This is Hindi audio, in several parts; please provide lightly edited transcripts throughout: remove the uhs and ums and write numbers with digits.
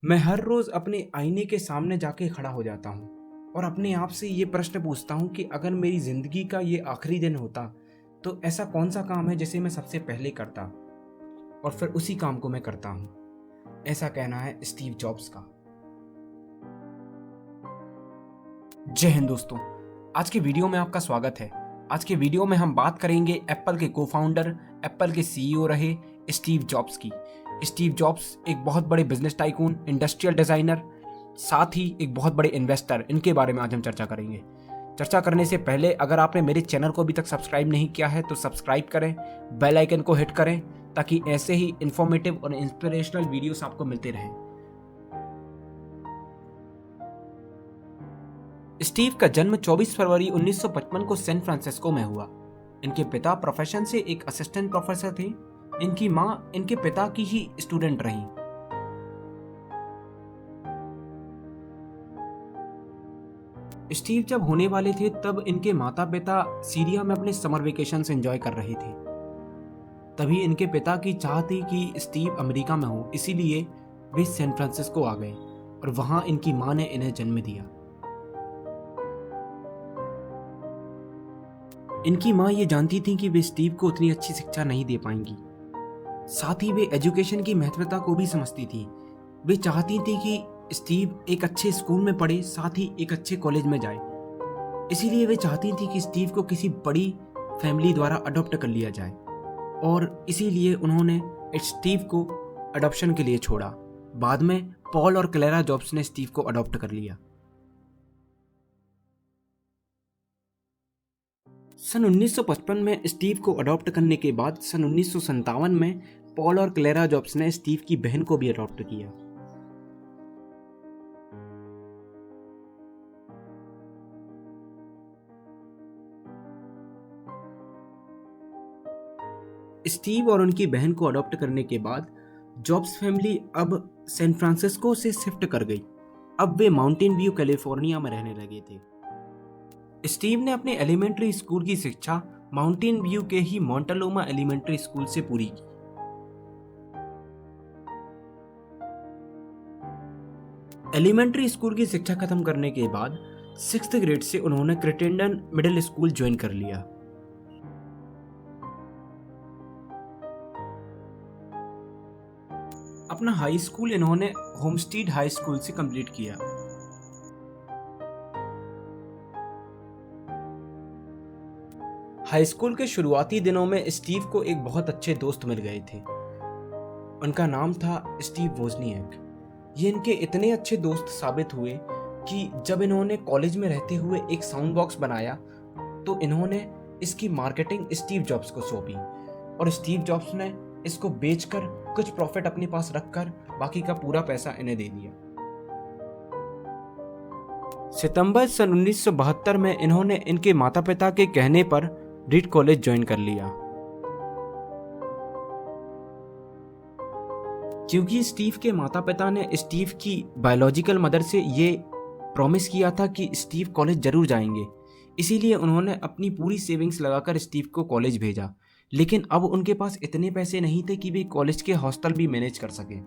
मैं हर रोज अपने आईने के सामने जाके खड़ा हो जाता हूँ और अपने आप से ये प्रश्न पूछता हूँ कि अगर मेरी जिंदगी का ये आखिरी दिन होता तो ऐसा कौन सा काम है जिसे मैं सबसे पहले करता और फिर उसी काम को मैं करता हूँ। ऐसा कहना है स्टीव जॉब्स का। जय हिंद दोस्तों, आज के वीडियो में आपका स्वागत है। आज के वीडियो में हम बात करेंगे एप्पल के को-फाउंडर, एप्पल के सीईओ रहे स्टीव जॉब्स की। स्टीव जॉब्स एक बहुत बड़े बिजनेस टाइकून, इंडस्ट्रियल डिजाइनर, साथ ही एक बहुत बड़े इन्वेस्टर, इनके बारे में आज हम चर्चा करेंगे। चर्चा करने से पहले अगर आपने मेरे चैनल को अभी तक सब्सक्राइब नहीं किया है तो सब्सक्राइब करें, बेल आइकन को हिट करें ताकि ऐसे ही इंफॉर्मेटिव और इंस्पिरेशनल वीडियोस आपको मिलते रहें। स्टीव का जन्म 24 फरवरी 1955 को सैन फ्रांसिस्को में हुआ। इनके पिता प्रोफेशन से एक असिस्टेंट प्रोफेसर थे। इनकी मां इनके पिता की ही स्टूडेंट रही। स्टीव जब होने वाले थे तब इनके माता पिता सीरिया में अपने समर वेकेशन एंजॉय कर रहे थे। तभी इनके पिता की चाह थी कि स्टीव अमेरिका में हो, इसीलिए वे सैन फ्रांसिस्को आ गए और वहां इनकी मां ने इन्हें जन्म दिया। इनकी मां ये जानती थी कि वे स्टीव को उतनी अच्छी शिक्षा नहीं दे पाएंगी। साथ ही वे एजुकेशन की महत्वता को भी समझती थी। वे चाहती थी कि स्टीव एक अच्छे स्कूल में पढ़े, साथ ही एक अच्छे कॉलेज में जाए। इसीलिए वे चाहती थी कि स्टीव को किसी बड़ी फैमिली द्वारा अडॉप्ट कर लिया जाए और इसीलिए उन्होंने स्टीव को अडॉप्शन के लिए छोड़ा। बाद में पॉल और क्लेरा जॉब्स ने स्टीव को अडॉप्ट कर लिया। सन 1955 में स्टीव को अडॉप्ट करने के बाद सन 1957 में पॉल और क्लेरा जॉब्स ने स्टीव की बहन को भी अडॉप्ट किया। स्टीव और उनकी बहन को अडॉप्ट करने के बाद जॉब्स फैमिली अब सैन फ्रांसिस्को से शिफ्ट कर गई। अब वे माउंटेन व्यू कैलिफोर्निया में रहने लगे थे। स्टीव ने अपने एलिमेंट्री स्कूल की शिक्षा माउंटेन व्यू के ही मोंटालोमा एलिमेंट्री स्कूल से पूरी की। एलिमेंट्री स्कूल की शिक्षा खत्म करने के बाद 6th ग्रेड से उन्होंने क्रिटेंडन मिडिल स्कूल ज्वाइन कर लिया। अपना हाई स्कूल इन्होंने होमस्टीड हाई स्कूल से कंप्लीट किया। हाई स्कूल के शुरुआती दिनों में स्टीव को एक बहुत अच्छे दोस्त मिल गए थे। उनका नाम था स्टीव वोजनिएक। ये इनके इतने अच्छे दोस्त साबित हुए कि जब इन्होंने कॉलेज में रहते हुए एक साउंड बॉक्स बनाया तो इन्होंने इसकी मार्केटिंग स्टीव जॉब्स को सौंपी और स्टीव जॉब्स ने इसको बेचकर कुछ प्रॉफिट अपने पास रखकर बाकी का पूरा पैसा इन्हें दे दिया। सितंबर सन 1972 में इन्होंने इनके माता पिता के कहने पर रीड कॉलेज ज्वाइन कर लिया। क्योंकि स्टीव के माता पिता ने स्टीव की बायोलॉजिकल मदर से ये प्रॉमिस किया था कि स्टीव कॉलेज जरूर जाएंगे, इसीलिए उन्होंने अपनी पूरी सेविंग्स लगाकर स्टीव को कॉलेज भेजा। लेकिन अब उनके पास इतने पैसे नहीं थे कि वे कॉलेज के हॉस्टल भी मैनेज कर सके।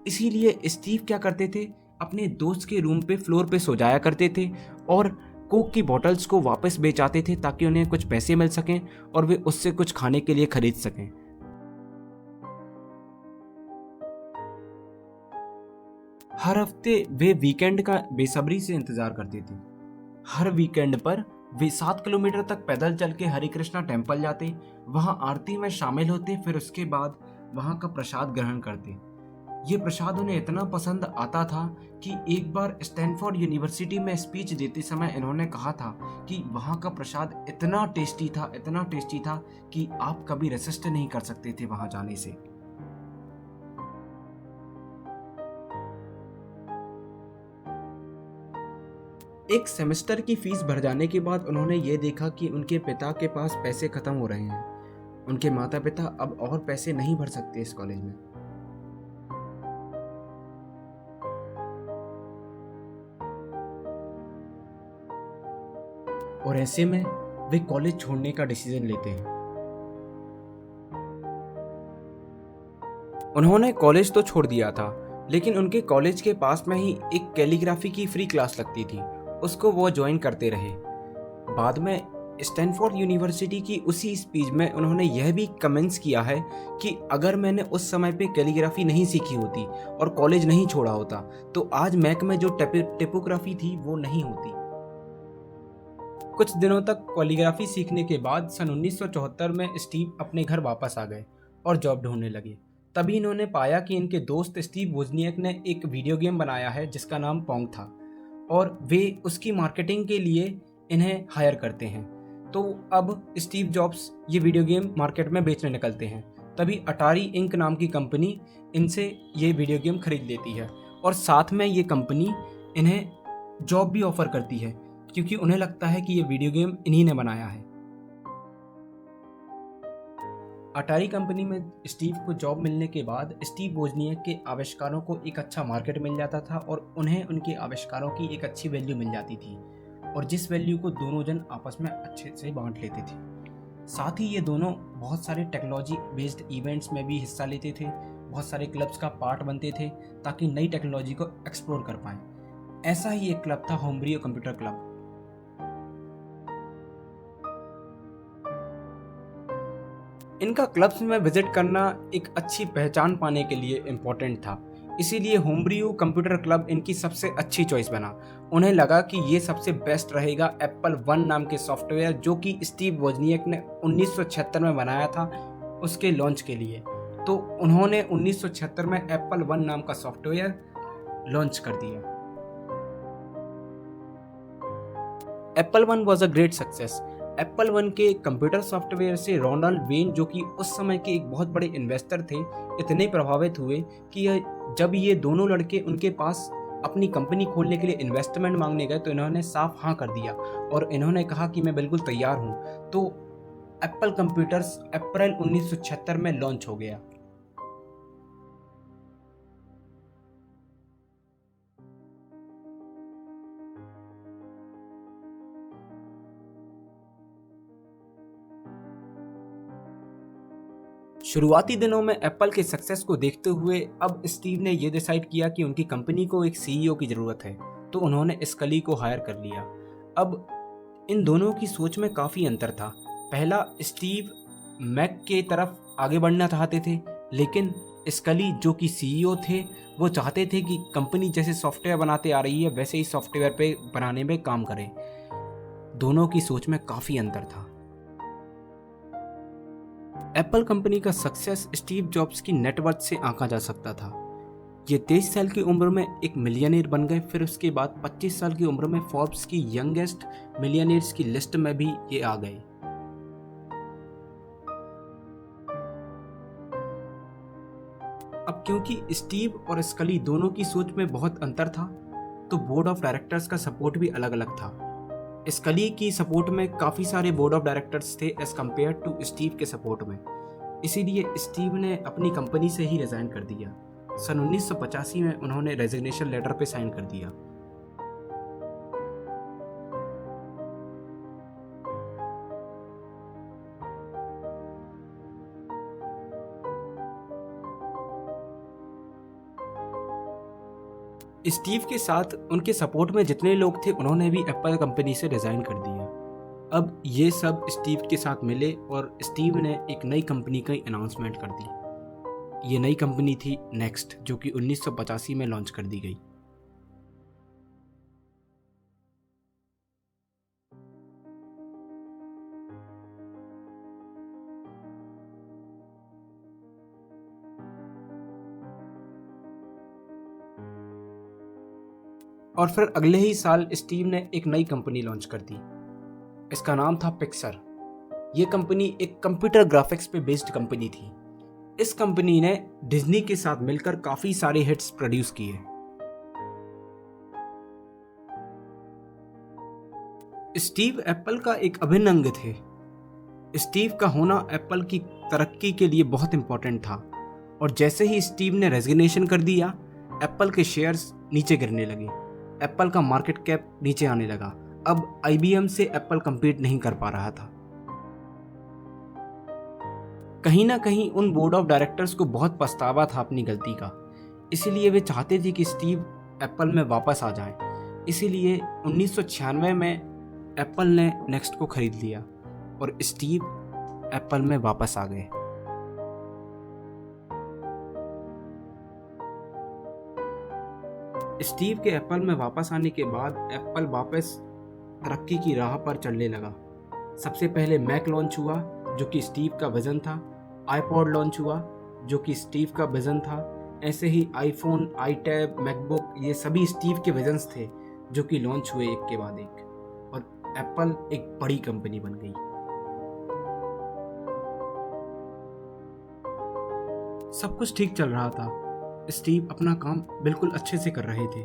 इसीलिए स्टीव क्या करते थे, अपने दोस्त के रूम पे फ्लोर पे सो जाया करते थे और कोक की बॉटल्स को वापस बेच आते थे ताकि उन्हें कुछ पैसे मिल सकें और वे उससे कुछ खाने के लिए खरीद सकें। हर हफ्ते वे वीकेंड का बेसब्री से इंतजार करते थे। हर वीकेंड पर वे 7 किलोमीटर तक पैदल चल के हरे कृष्णा टेम्पल जाते, वहां आरती में शामिल होते, फिर उसके बाद वहां का प्रसाद ग्रहण करते। ये प्रसाद उन्हें इतना पसंद आता था कि एक बार स्टैनफोर्ड यूनिवर्सिटी में स्पीच देते समय इन्होंने कहा था कि वहां का प्रसाद इतना टेस्टी था कि आप कभी रेसिस्ट नहीं कर सकते थे वहां जाने से। एक सेमेस्टर की फीस भर जाने के बाद उन्होंने ये देखा कि उनके पिता के पास पैसे खत्म हो रहे हैं। उनके माता पिता अब और पैसे नहीं भर सकते इस कॉलेज में। और ऐसे में वे कॉलेज छोड़ने का डिसीजन लेते हैं। उन्होंने कॉलेज तो छोड़ दिया था, लेकिन उनके कॉलेज के पास में ही एक कैलीग्राफी की फ्री क्लास लगती थी, उसको वो ज्वाइन करते रहे। बाद में स्टैनफोर्ड यूनिवर्सिटी की उसी स्पीच में उन्होंने यह भी कमेंट्स किया है कि अगर मैंने उस समय पे कैलीग्राफी नहीं सीखी होती और कॉलेज नहीं छोड़ा होता तो आज मैक में जो टिपोग्राफी थी वो नहीं होती। कुछ दिनों तक कैलीग्राफी सीखने के बाद सन 1974 में स्टीव अपने घर वापस आ गए और जॉब ढूंढने लगे। तभी इन्होंने पाया कि इनके दोस्त स्टीव वोजनियक ने एक वीडियो गेम बनाया है जिसका नाम पोंग था और वे उसकी मार्केटिंग के लिए इन्हें हायर करते हैं। तो अब स्टीव जॉब्स ये वीडियो गेम मार्केट में बेचने निकलते हैं। तभी अटारी इंक नाम की कंपनी इनसे ये वीडियो गेम खरीद लेती है और साथ में ये कंपनी इन्हें जॉब भी ऑफर करती है क्योंकि उन्हें लगता है कि ये वीडियो गेम इन्हीं ने बनाया है। अटारी कंपनी में स्टीव को जॉब मिलने के बाद स्टीव वोजनियक के आविष्कारों को एक अच्छा मार्केट मिल जाता था और उन्हें उनके आविष्कारों की एक अच्छी वैल्यू मिल जाती थी और जिस वैल्यू को दोनों जन आपस में अच्छे से बांट लेते थे। साथ ही ये दोनों बहुत सारे टेक्नोलॉजी बेस्ड इवेंट्स में भी हिस्सा लेते थे, बहुत सारे क्लब्स का पार्ट बनते थे ताकि नई टेक्नोलॉजी को एक्सप्लोर कर पाएं। ऐसा ही एक क्लब था होमब्रियो कंप्यूटर क्लब। इनका क्लब्स में विजिट करना एक अच्छी पहचान पाने के लिए इम्पोर्टेंट था, इसीलिए होमब्रियो कंप्यूटर क्लब इनकी सबसे अच्छी चॉइस बना। उन्हें लगा कि ये सबसे बेस्ट रहेगा एप्पल वन नाम के सॉफ्टवेयर जो कि स्टीव वोजनियक ने 1976 में बनाया था उसके लॉन्च के लिए। तो उन्होंने 1976 में एप्पल वन नाम का सॉफ्टवेयर लॉन्च कर दिया। Apple one was a great success. Apple one के कंप्यूटर सॉफ्टवेयर से रोनाल्ड वेन जो कि उस समय के एक बहुत बड़े इन्वेस्टर थे इतने प्रभावित हुए कि जब ये दोनों लड़के उनके पास अपनी कंपनी खोलने के लिए इन्वेस्टमेंट मांगने गए तो इन्होंने साफ हाँ कर दिया और इन्होंने कहा कि मैं बिल्कुल तैयार हूँ। तो एप्पल कंप्यूटर्स अप्रैल 1976 में लॉन्च हो गया। शुरुआती दिनों में एप्पल के सक्सेस को देखते हुए अब स्टीव ने यह डिसाइड किया कि उनकी कंपनी को एक सीईओ की ज़रूरत है, तो उन्होंने स्कली को हायर कर लिया। अब इन दोनों की सोच में काफ़ी अंतर था। पहला, स्टीव मैक के तरफ आगे बढ़ना चाहते थे, लेकिन स्कली जो कि सीईओ थे वो चाहते थे कि कंपनी जैसे सॉफ्टवेयर बनाते आ रही है वैसे ही सॉफ्टवेयर पे बनाने में काम करें। दोनों की सोच में काफ़ी अंतर था। एप्पल कंपनी का सक्सेस स्टीव जॉब्स की नेटवर्थ से आंका जा सकता था। ये 23 साल की उम्र में एक मिलियनेयर बन गए। फिर उसके बाद 25 साल की उम्र में फोर्ब्स की यंगेस्ट मिलियनेयर्स की लिस्ट में भी ये आ गए। अब क्योंकि स्टीव और स्कली दोनों की सोच में बहुत अंतर था तो बोर्ड ऑफ डायरेक्टर्स का सपोर्ट भी अलग अलग था। स्कली की सपोर्ट में काफ़ी सारे बोर्ड ऑफ डायरेक्टर्स थे एज कम्पेयर टू स्टीव के सपोर्ट में, इसीलिए स्टीव ने अपनी कंपनी से ही रिज़ाइन कर दिया। सन 1985 में उन्होंने रेजिग्नेशन लेटर पे साइन कर दिया। स्टीव के साथ उनके सपोर्ट में जितने लोग थे उन्होंने भी एप्पल कंपनी से रिज़ाइन कर दिया। अब ये सब स्टीव के साथ मिले और स्टीव ने एक नई कंपनी की अनाउंसमेंट कर दी। ये नई कंपनी थी नेक्स्ट, जो कि 1985 में लॉन्च कर दी गई। और फिर अगले ही साल स्टीव ने एक नई कंपनी लॉन्च कर दी। इसका नाम था पिक्सर। ये कंपनी एक कंप्यूटर ग्राफिक्स पे बेस्ड कंपनी थी। इस कंपनी ने डिज्नी के साथ मिलकर काफी सारे हिट्स प्रोड्यूस किए। स्टीव एप्पल का एक अभिन्न अंग थे। स्टीव का होना एप्पल की तरक्की के लिए बहुत इंपॉर्टेंट था और जैसे ही स्टीव ने रेजिग्नेशन कर दिया एप्पल के शेयर्स नीचे गिरने लगे। एप्पल का मार्केट कैप नीचे आने लगा। अब IBM से एप्पल compete नहीं कर पा रहा था। कहीं ना कहीं उन बोर्ड ऑफ डायरेक्टर्स को बहुत पछतावा था अपनी गलती का, इसीलिए वे चाहते थे कि स्टीव एप्पल में वापस आ जाएं। इसीलिए 1996 में एप्पल ने नेक्स्ट को खरीद लिया और स्टीव एप्पल में वापस आ गए। स्टीव के एप्पल में वापस आने के बाद एप्पल वापस तरक्की की राह पर चलने लगा। सबसे पहले मैक लॉन्च हुआ जो कि स्टीव का विजन था। आईपॉड लॉन्च हुआ जो कि स्टीव का विजन था। ऐसे ही आईफोन, आईटैब, मैकबुक, ये सभी स्टीव के विजन्स थे जो कि लॉन्च हुए एक के बाद एक, और एप्पल एक बड़ी कंपनी बन गई। सब कुछ ठीक चल रहा था। स्टीव अपना काम बिल्कुल अच्छे से कर रहे थे।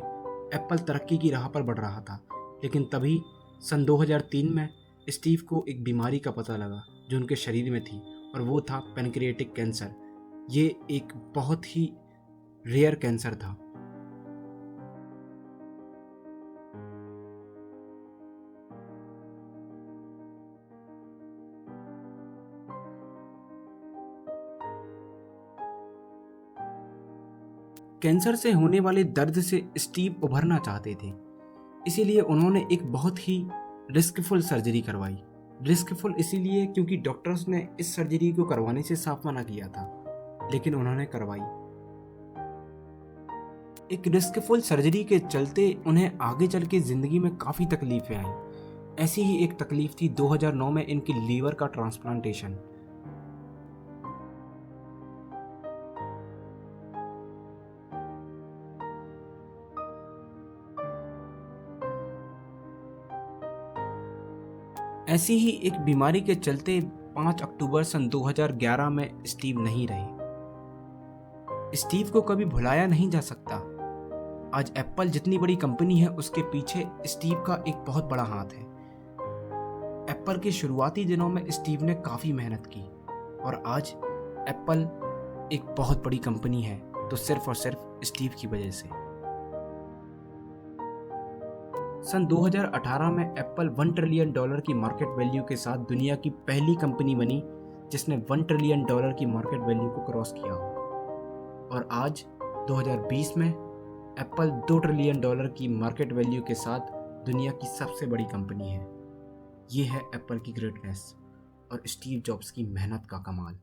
एप्पल तरक्की की राह पर बढ़ रहा था। लेकिन तभी सन 2003 में स्टीव को एक बीमारी का पता लगा जो उनके शरीर में थी, और वो था पैनक्रियाटिक कैंसर। ये एक बहुत ही रेयर कैंसर था। कैंसर से होने वाले दर्द से स्टीव उभरना चाहते थे। इसीलिए उन्होंने एक बहुत ही रिस्कफुल सर्जरी करवाई। रिस्कफुल इसीलिए क्योंकि डॉक्टर्स ने इस सर्जरी को करवाने से साफ मना किया था, लेकिन उन्होंने करवाई। एक रिस्कफुल सर्जरी के चलते उन्हें आगे चल के जिंदगी में काफ़ी तकलीफें आई। ऐसी ही एक तकलीफ थी 2009 में इनकी लीवर का ट्रांसप्लांटेशन। ऐसी ही एक बीमारी के चलते 5 अक्टूबर सन 2011 में स्टीव नहीं रहे। स्टीव को कभी भुलाया नहीं जा सकता। आज एप्पल जितनी बड़ी कंपनी है उसके पीछे स्टीव का एक बहुत बड़ा हाथ है। एप्पल के शुरुआती दिनों में स्टीव ने काफ़ी मेहनत की, और आज एप्पल एक बहुत बड़ी कंपनी है, तो सिर्फ और सिर्फ स्टीव की वजह से। सन 2018 में एप्पल $1 ट्रिलियन की मार्केट वैल्यू के साथ दुनिया की पहली कंपनी बनी जिसने $1 ट्रिलियन की मार्केट वैल्यू को क्रॉस किया। और आज 2020 में एप्पल $2 ट्रिलियन की मार्केट वैल्यू के साथ दुनिया की सबसे बड़ी कंपनी है। ये है एप्पल की ग्रेटनेस और स्टीव जॉब्स की मेहनत का कमाल।